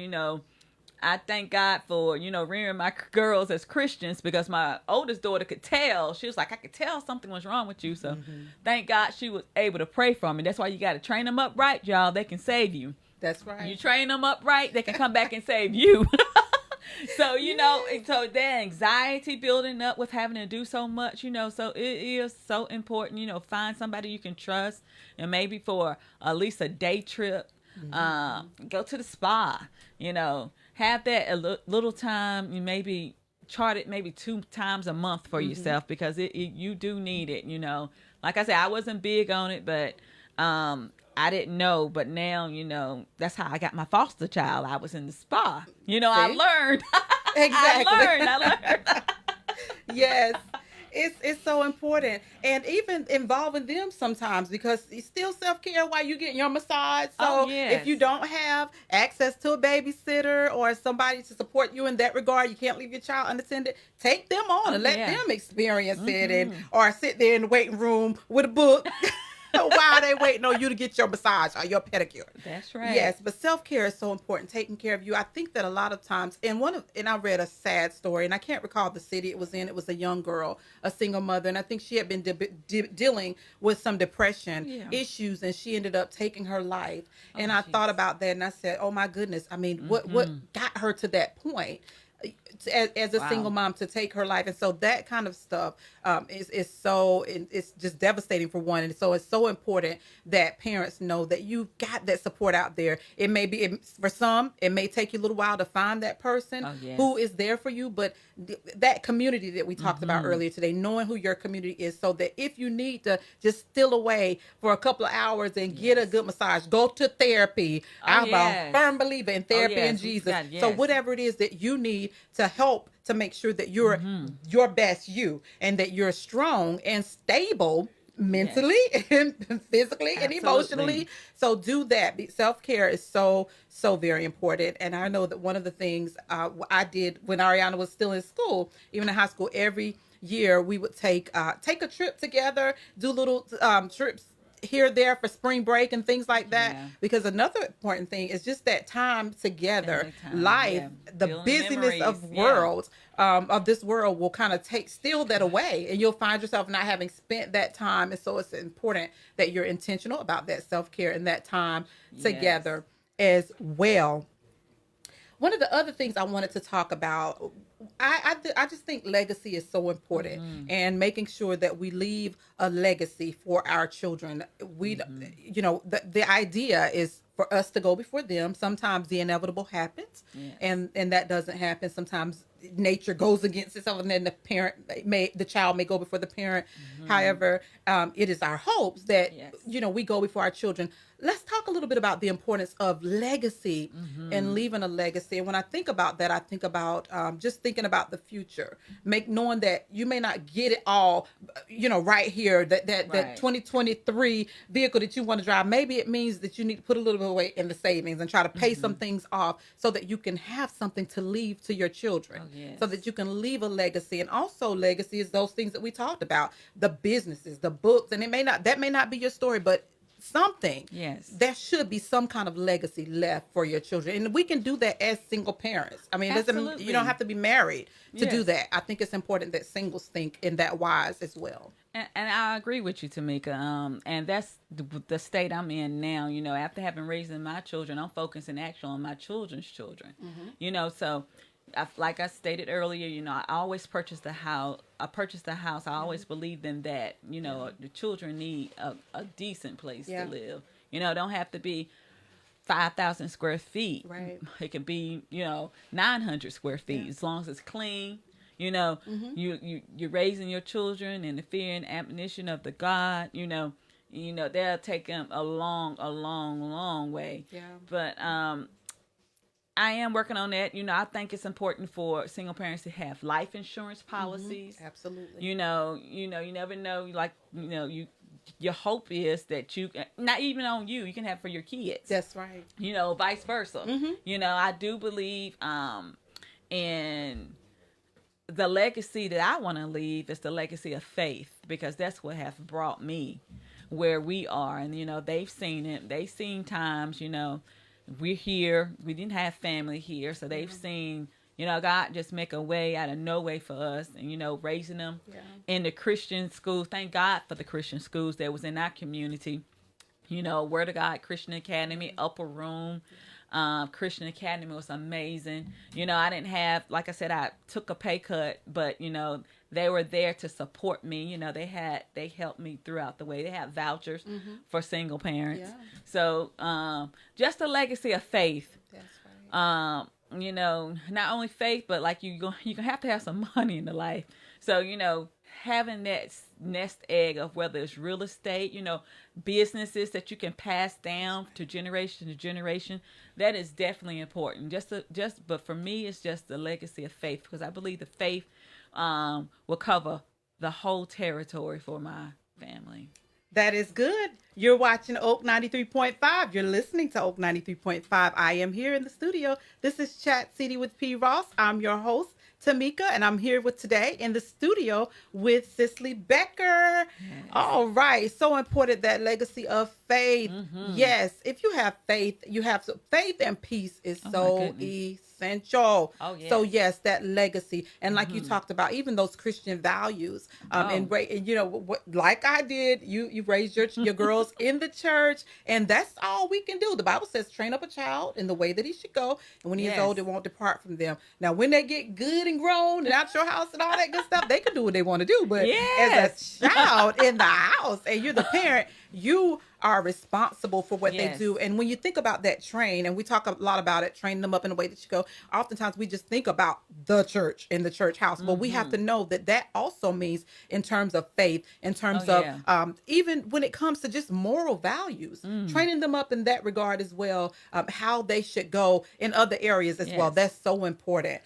I thank God for, rearing my girls as Christians, because my oldest daughter could tell. She was like, I could tell something was wrong with you. So thank God she was able to pray for me. That's why you got to train them up right, y'all. They can save you. That's right. You train them up right, they can come back and save you. So, so that anxiety building up with having to do so much, so it is so important, find somebody you can trust, and maybe for at least a day trip, go to the spa, have that a little time. You maybe chart it maybe 2 times a month for yourself, because you do need it. Like I said, I wasn't big on it, but I didn't know. But now, that's how I got my foster child. I was in the spa. I learned. Exactly. I learned. Yes. It's so important, and even involving them sometimes, because it's still self-care while you getting your massage. So if you don't have access to a babysitter or somebody to support you in that regard, you can't leave your child unattended. Take them on and let them experience it, or sit there in the waiting room with a book while they waiting on you to get your massage or your pedicure. That's right. Yes, but self-care is so important, taking care of you. I think that a lot of times, and I read a sad story, and I can't recall the city it was in. It was a young girl, a single mother, and I think she had been dealing with some depression issues, and she ended up taking her life. And I thought about that, and I said, oh my goodness, I mean, what got her to that point? As a single mom, to take her life. And so that kind of stuff is so, it's just devastating for one. And so it's so important that parents know that you've got that support out there. It may be, for some, it may take you a little while to find that person who is there for you, but that community that we talked about earlier today, knowing who your community is, so that if you need to just steal away for a couple of hours and get a good massage, go to therapy. I'm a firm believer in therapy and Jesus. So whatever it is that you need to help to make sure that you're your best you, and that you're strong and stable mentally and physically and emotionally. So do that. Self-care is so very important. And I know that one of the things I did when Ariana was still in school, even in high school, every year we would take a trip together, do little trips here, there for spring break and things like that. Yeah. Because another important thing is just that time together, Family time, life, yeah. the Building busyness of memories, yeah. world, of this world will kind of steal that away, and you'll find yourself not having spent that time. And so it's important that you're intentional about that self-care and that time together as well. One of the other things I wanted to talk about, I just think legacy is so important, and making sure that we leave a legacy for our children. We, you know, the idea is for us to go before them. Sometimes the inevitable happens, and that doesn't happen. Sometimes nature goes against itself, and then the child may go before the parent. However, it is our hopes that you know, we go before our children. Let's talk a little bit about the importance of legacy and leaving a legacy. And when I think about that, I think about just thinking about the future, knowing that you may not get it all, you know, right here, that 2023 vehicle that you want to drive. Maybe it means that you need to put a little bit away in the savings and try to pay some things off so that you can have something to leave to your children, so that you can leave a legacy. And also legacy is those things that we talked about, the businesses, the books, and that may not be your story, but something. There should be some kind of legacy left for your children, and we can do that as single parents. I mean, you don't have to be married to do that. I think it's important that singles think in that wise as well. And I agree with you, Tamika. And that's the state I'm in now. You know, after having raised my children, I'm focusing actually on my children's children. You know, so like I stated earlier, you know, I always purchased a house. I always believed in that. You know, the children need a decent place to live. You know, it don't have to be 5,000 square feet. Right. It could be, you know, 900 square feet, as long as it's clean. You know, you're raising your children in the fear and admonition of the God. You know, they'll take them a long way. Yeah. But I am working on that. You know, I think it's important for single parents to have life insurance policies. Absolutely. You know, you never know. Like, you know, your hope is that you, not even on you can have for your kids. That's right. You know, vice versa. You know, I do believe in the legacy that I want to leave is the legacy of faith, because that's what has brought me where we are. And, you know, they've seen it. They've seen times, you know, we're here. We didn't have family here. So they've seen, you know, God just make a way out of no way for us. And, you know, raising them in the Christian schools. Thank God for the Christian schools that was in our community. You know, Word of God Christian Academy, Upper Room. Christian Academy was amazing. You know, I didn't have, like I said, I took a pay cut, but, you know, they were there to support me. You know, they helped me throughout the way. They have vouchers for single parents. Yeah. So, just a legacy of faith. That's right. You know, not only faith, but like you have to have some money in the life. So, you know, having that nest egg of whether it's real estate, you know, businesses that you can pass down to generation, that is definitely important. But for me, it's just the legacy of faith, because I believe the faith will cover the whole territory for my family. That is good. You're watching Oak 93.5. You're listening to Oak 93.5. I am here in the studio. This is Chat City with P. Ross. I'm your host, Tamika, and I'm here today in the studio with Cicely Becker. Yes. All right. So important, that legacy of faith. Yes. If you have faith, faith and peace is so essential. Oh, yes. So yes, that legacy. And like you talked about, even those Christian values, and you know, like I did, you raised your girls in the church, and that's all we can do. The Bible says, train up a child in the way that he should go, and when he is old, it won't depart from them. Now, when they get good and grown and out your house and all that good stuff, they can do what they want to do. But as a child in the house, and you're the parent, you are responsible for what they do. And when you think about that train, and we talk a lot about it, training them up in the way that you go, oftentimes we just think about the church in the church house, but we have to know that also means in terms of faith, in terms of even when it comes to just moral values, training them up in that regard as well, how they should go in other areas as well. That's so important.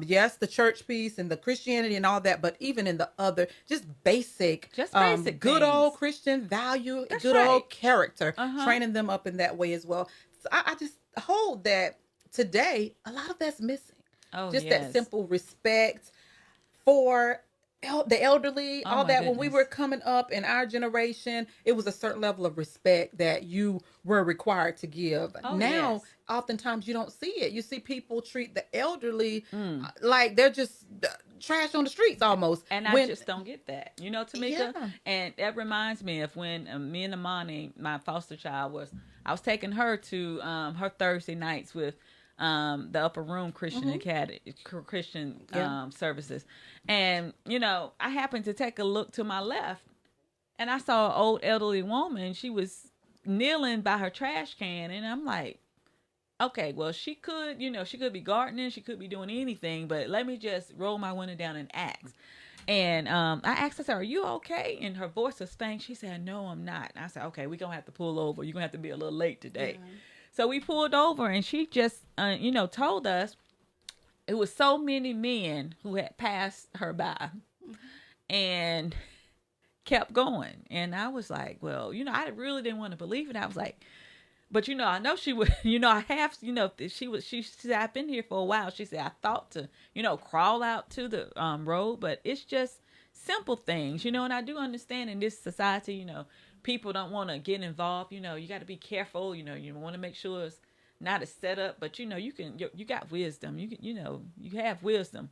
Yes, the church piece and the Christianity and all that, but even in the other, just basic good things. Old Christian value, old character, training them up in that way as well. So I just hold that today, a lot of that's missing. That simple respect for the elderly, Oh, all my that. When we goodness. were coming up in our generation, it was a certain level of respect that you were required to give. Oh, Now, yes. oftentimes you don't see it. You see people treat the elderly Mm. like they're just trash on the streets almost. And I When just don't get that, Tamika. yeah, And that reminds me of when me and Amani, my foster child, I was taking her to her Thursday nights with the Upper Room Christian Academy, Christian Yeah. services. And, I happened to take a look to my left and I saw an old elderly woman. She was kneeling by her trash can. And I'm like, okay, well, she could be gardening, she could be doing anything, but let me just roll my window down and ask. And I asked her, I said, "Are you okay?" And her voice was faint. She said, "No, I'm not." And I said, "Okay, we're going to have to pull over. You're going to have to be a little late today." Yeah. So we pulled over, and she just, told us it was so many men who had passed her by and kept going. And I was like, well, I really didn't want to believe it. I was like, but I know she would, I have, she said, I've been here for a while. She said, I thought to, crawl out to the road, but it's just simple things, and I do understand in this society, people don't want to get involved. You got to be careful. You want to make sure it's not a setup, but you got wisdom. You have wisdom,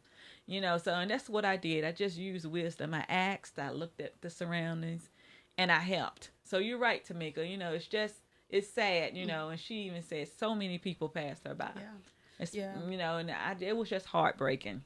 so, and that's what I did. I just used wisdom. I asked, I looked at the surroundings and I helped. So you're right, Tamika, it's sad, and she even said so many people passed her by. Yeah. It's, Yeah. And it was just heartbreaking.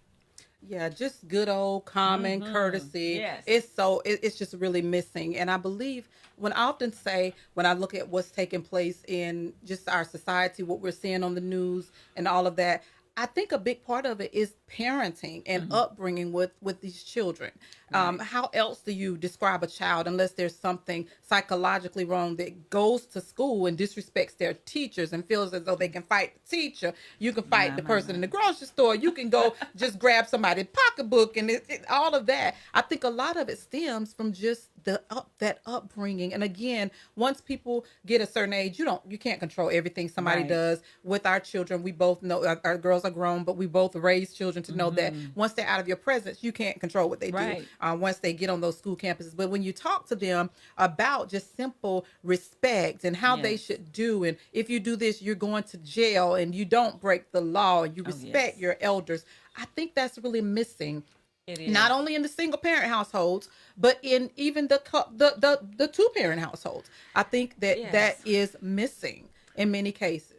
Yeah, just good old common courtesy. Yes. It's just really missing. And I believe when I often say, when I look at what's taking place in just our society, what we're seeing on the news and all of that, I think a big part of it is parenting and upbringing with these children. Right. How else do you describe a child unless there's something psychologically wrong that goes to school and disrespects their teachers and feels as though they can fight the teacher? You can fight the person in the grocery store. You can go just grab somebody's pocketbook and all of that. I think a lot of it stems from just that upbringing. And again, once people get a certain age, you can't control everything somebody Right. does. With our children, we both know our girls are grown, but we both raise children to know that once they're out of your presence, you can't control what they Right. do once they get on those school campuses. But when you talk to them about just simple respect and how they Yes. should do, and if you do this, you're going to jail, and you don't break the law, and you respect yes. your elders, I think that's really missing. It is. Not only in the single parent households, but in even the two parent households. I think that Yes. that is missing in many cases.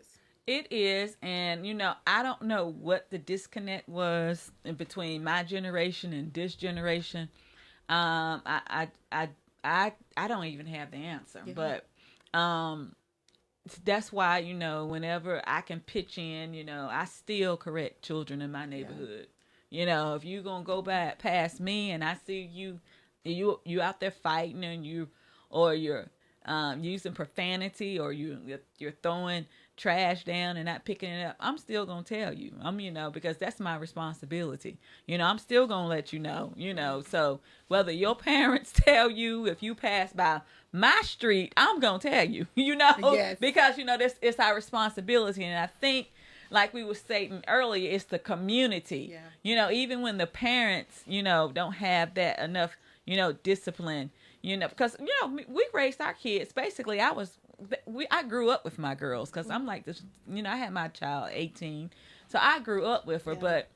It is, and I don't know what the disconnect was in between my generation and this generation. I don't even have the answer, but that's why whenever I can pitch in, I still correct children in my neighborhood. If you gonna go back past me and I see you out there fighting and you're using profanity or you're throwing trash down and not picking it up, I'm still gonna tell you. Because that's my responsibility. I'm still gonna let you know. So whether your parents tell you, if you pass by my street, I'm gonna tell you. Yes. Because this it's our responsibility, and I think, like we were saying earlier, it's the community. Yeah. Even when the parents, don't have that enough, discipline, because we raised our kids. Basically, I grew up with my girls because I'm like this. I had my child 18, so I grew up with her. Yeah. But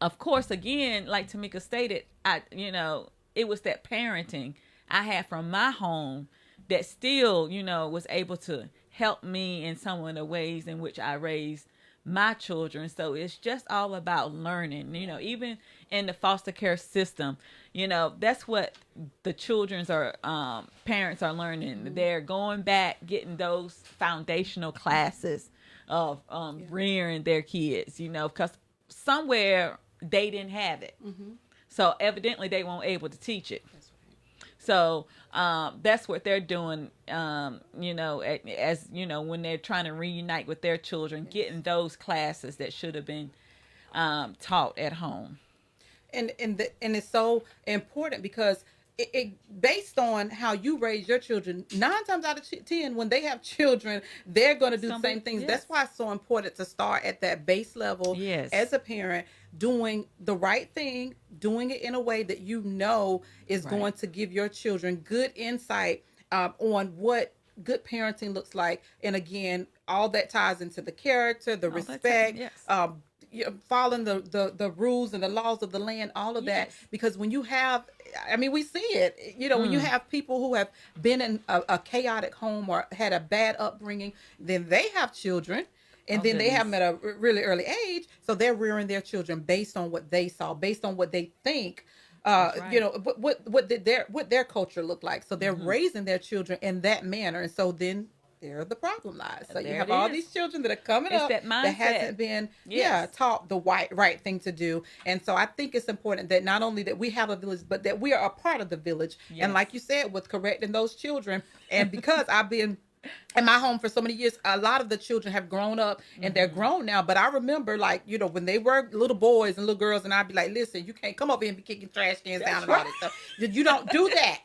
of course, again, like Tamika stated, it was that parenting I had from my home that still, was able to help me in some of the ways in which I raised my children. So it's just all about learning, even in the foster care system, that's what the children's parents are learning. They're going back, getting those foundational classes of rearing their kids, because somewhere they didn't have it. So evidently they weren't able to teach it. So that's what they're doing, as when they're trying to reunite with their children, getting those classes that should have been taught at home. And it's so important because based on how you raise your children, 9 times out of 10, when they have children, they're going to do the same things. Yes. That's why it's so important to start at that base level Yes. as a parent, doing the right thing, doing it in a way that you know is Right. going to give your children good insight on what good parenting looks like. And again, all that ties into the character, the All that respect, yes. following the rules and the laws of the land, all of that. Yes. Because when you have, I mean, we see it, when you have people who have been in a chaotic home or had a bad upbringing, then they have children. And Oh, then they have goodness. them at a really early age. So they're rearing their children based on what they saw, based on what they think, That's right. what did their culture look like. So they're Mm-hmm. raising their children in that manner. And so then there the problem lies. So you There have it all is. these children that are coming It's up that mindset. hasn't been Yes. taught the right thing to do. And so I think it's important that not only that we have a village, but that we are a part of the village. Yes. And like you said, with correcting those children, and because I've been in my home for so many years, a lot of the children have grown up and they're grown now. But I remember, like, when they were little boys and little girls, and I'd be like, listen, you can't come over here and be kicking trash cans down and all this stuff. You don't do that.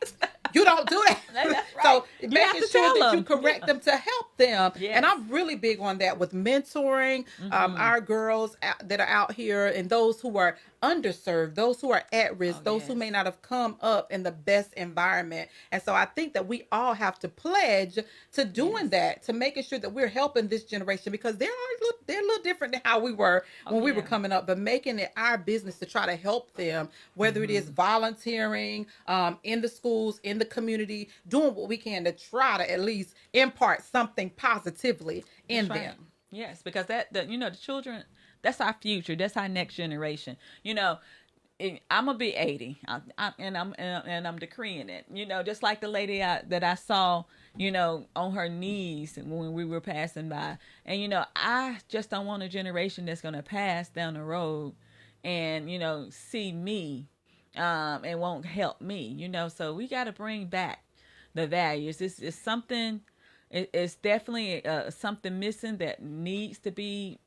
You don't do that. That's right. So You making have to sure tell that you them. correct them to help them. Yes. And I'm really big on that with mentoring our girls that are out here, and those who are underserved, those who are at risk, Oh, those who yes. may not have come up in the best environment. And so I think that we all have to pledge to doing that, to making sure that we're helping this generation, because they're a little different than how we were when we were yeah. coming up, but making it our business to try to help them, whether it is volunteering in the schools, in the community, doing what we can to try to at least impart something positively in That's right. them. Yes, because the children, that's our future. That's our next generation. I'm gonna be 80, and I'm decreeing it. Just like the lady that I saw, on her knees when we were passing by, and I just don't want a generation that's gonna pass down the road, and see me, and won't help me. So we got to bring back the values. This is something. It's definitely something missing that needs to be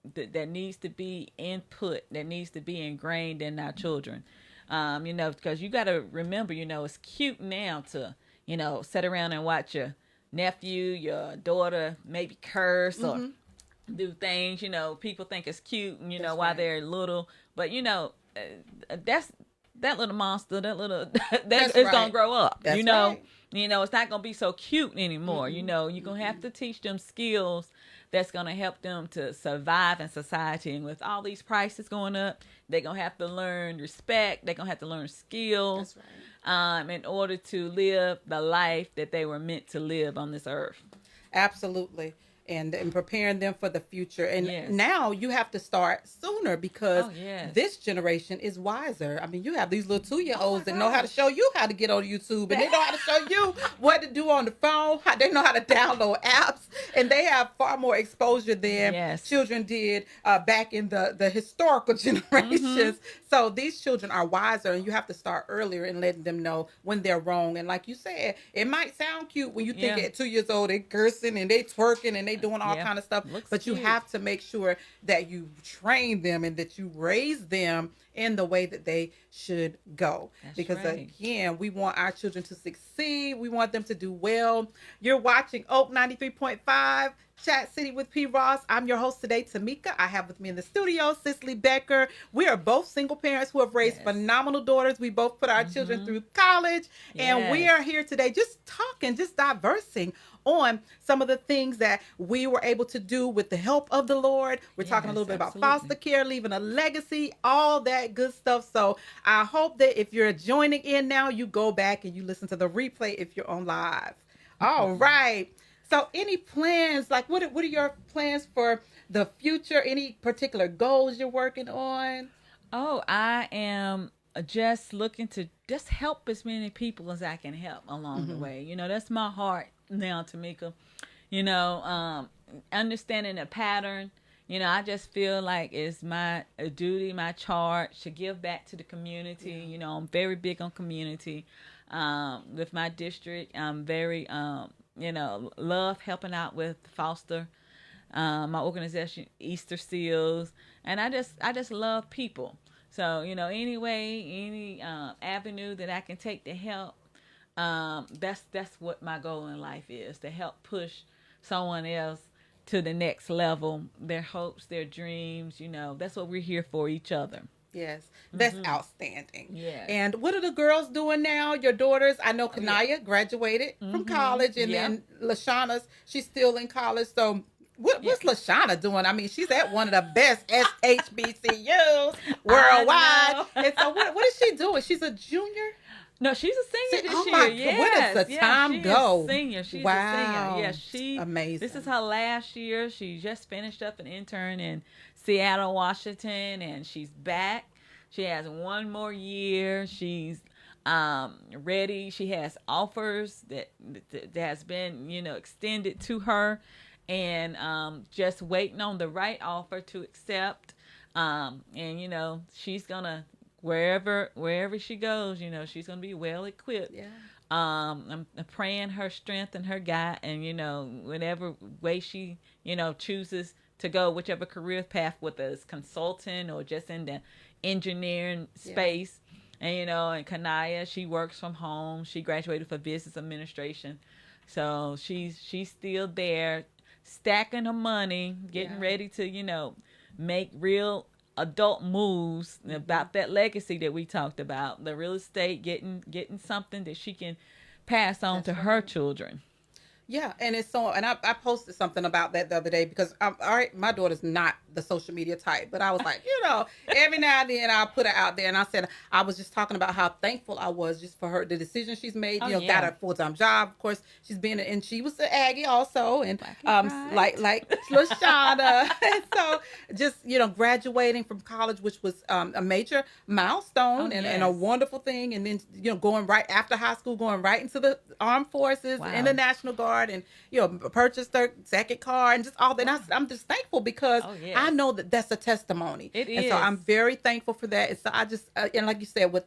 input, that needs to be ingrained in our children. Because you got to remember, it's cute now to sit around and watch your nephew, your daughter maybe curse or do things. People think it's cute, That's while right. they're little, but that's that little monster, that little that That's is right. gonna grow up. That's right. It's not gonna be so cute anymore. You're gonna have to teach them skills that's gonna help them to survive in society. And with all these prices going up, they're gonna have to learn respect. They're gonna have to learn skills, That's right. in order to live the life that they were meant to live on this earth. Absolutely. And preparing them for the future. And Yes. now you have to start sooner, because Oh, yes. this generation is wiser. I mean, you have these little 2-year-olds that know how to show you how to get on YouTube, and they know how to show you what to do on the phone. They know how to download apps, and they have far more exposure than Yes. children did back in the historical generations. So these children are wiser, and you have to start earlier and letting them know when they're wrong. And like you said, it might sound cute when you think Yeah. at 2 years old they cursing and they twerking and they doing all Yeah. kind of stuff. Looks But you cute. have to make sure that you train them and that you raise them in the way that they should go. That's Because right. again, we want our children to succeed. We want them to do well. You're watching Oak 93.5. Chat City with P. Ross. I'm your host today, Tamika. I have with me in the studio Cicely Becker. We are both single parents who have raised Yes. phenomenal daughters. We both put our children through college, and we Yes. are here today just talking, just diversing on some of the things that we were able to do with the help of the Lord. We're talking a Yes, little bit about absolutely. foster care, leaving a legacy, all that good stuff. So I hope that if you're joining in now, you go back and you listen to the replay if you're on live. All right. So any plans, like what are your plans for the future? Any particular goals you're working on? Oh, I am just looking to just help as many people as I can help along the way. That's my heart now, Tamika. Understanding the pattern. I just feel like it's my duty, my charge to give back to the community. I'm very big on community. With my district, I'm very, love helping out with foster. My organization, Easter Seals, and I just love people. So any way, any avenue that I can take to help That's what my goal in life is, to help push someone else to the next level, their hopes, their dreams. That's what we're here for, each other. Yes, that's outstanding. Yeah. And what are the girls doing now? Your daughters? I know Kanaya graduated from college, and then Lashana's, she's still in college. So what's Lashana doing? I mean, she's at one of the best SHBCUs worldwide. And so what is she doing? She's a junior? No, she's a senior this year. My, yes. where does the time go? Senior. She's wow. a senior. Yeah, amazing. This is her last year. She just finished up an intern in Seattle, Washington, and she's back. She has one more year. She's ready. She has offers that has been, extended to her, and just waiting on the right offer to accept. And she's gonna, wherever she goes, she's gonna be well equipped. Yeah. I'm praying her strength and her guide, and whatever way she chooses to go, whichever career path, whether it's consulting or just in the engineering space. And and Kanaya, she works from home. She graduated for business administration, so she's still there, stacking her money, getting ready to make real adult moves about that legacy that we talked about, the real estate, getting something that she can pass on to her children. Yeah, and it's so, and I posted something about that the other day, because my daughter's not the social media type, but I was like, every now and then I'll put her out there, and I said, I was just talking about how thankful I was just for her, the decision she's made, got a full-time job. Of course, she's been, and she was an Aggie also, and like Lashana. And so just, graduating from college, which was a major milestone and a wonderful thing, and then, going right after high school, going right into the armed forces and the National Guard, and purchased her second car and just all that. And I'm just thankful, because I know that that's a testimony. It is. And so I'm very thankful for that. And so I just and like you said, with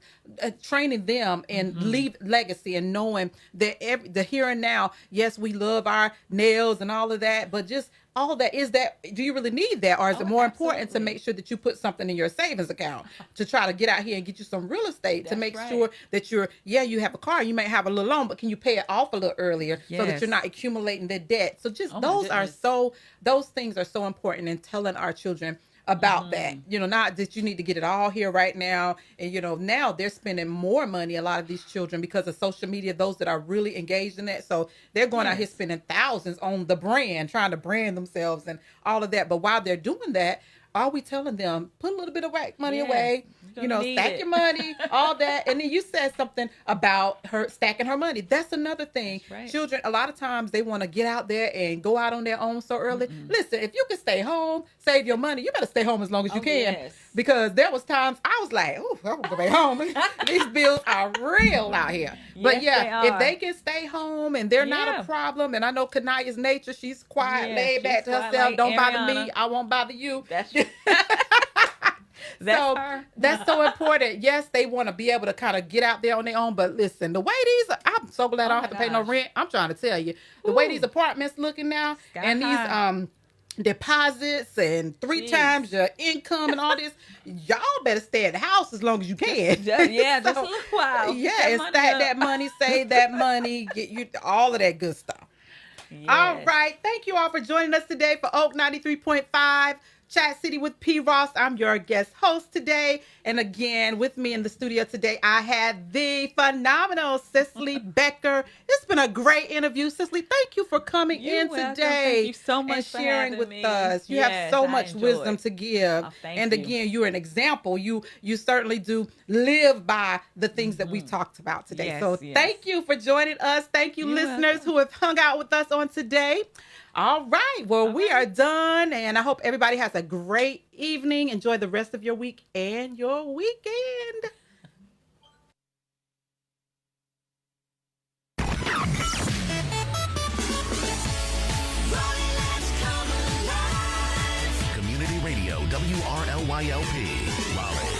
training them and leave legacy, and knowing that the here and now, yes, we love our nails and all of that, but just all that, is that, do you really need that, or is it more important to make sure that you put something in your savings account to try to get out here and get you some real estate, to make sure that you have a car, you may have a little loan, but can you pay it off a little earlier so that you're not accumulating the debt? So just those things are so important in telling our children about that, not that you need to get it all here right now. And, now they're spending more money, a lot of these children, because of social media, those that are really engaged in that. So they're going out here spending thousands on the brand, trying to brand themselves and all of that. But while they're doing that, are we telling them, put a little bit of money away, stack your money, all that? And then you said something about her stacking her money. That's another thing. That's right. Children, a lot of times they want to get out there and go out on their own so early. Listen, if you can stay home, save your money, you better stay home as long as you can. Yes. Because there was times I was like, oh, I'm going to go back home. These bills are real out here. But if they can stay home and they're not a problem, and I know Kanaya's nature, she's quiet, laid back to herself, like don't bother me, I won't bother you. That's that's so important. Yes, they want to be able to kind of get out there on their own, but listen, the way I'm so glad I don't have to pay no rent. I'm trying to tell you, the way these apartments looking now, and these deposits and 3 times your income and all this, y'all better stay at the house as long as you can. Just a little while. Yeah, and stack that money, save that money, get you all of that good stuff. Yes. All right, thank you all for joining us today for Oak 93.5. Chat City with P. Ross. I'm your guest host today. And again, with me in the studio today, I had the phenomenal Cicely Becker. It's been a great interview. Cicely, thank you for coming in today. Thank you so much and for sharing with me. us. You have so much wisdom to give. And again, you're an example. You certainly do live by the things that we talked about today. Thank you for joining us. Thank you, listeners who have hung out with us on today. All right. Well, we are done, and I hope everybody has a great evening. Enjoy the rest of your week and your weekend. Community Radio, WRLYLP, Raleigh.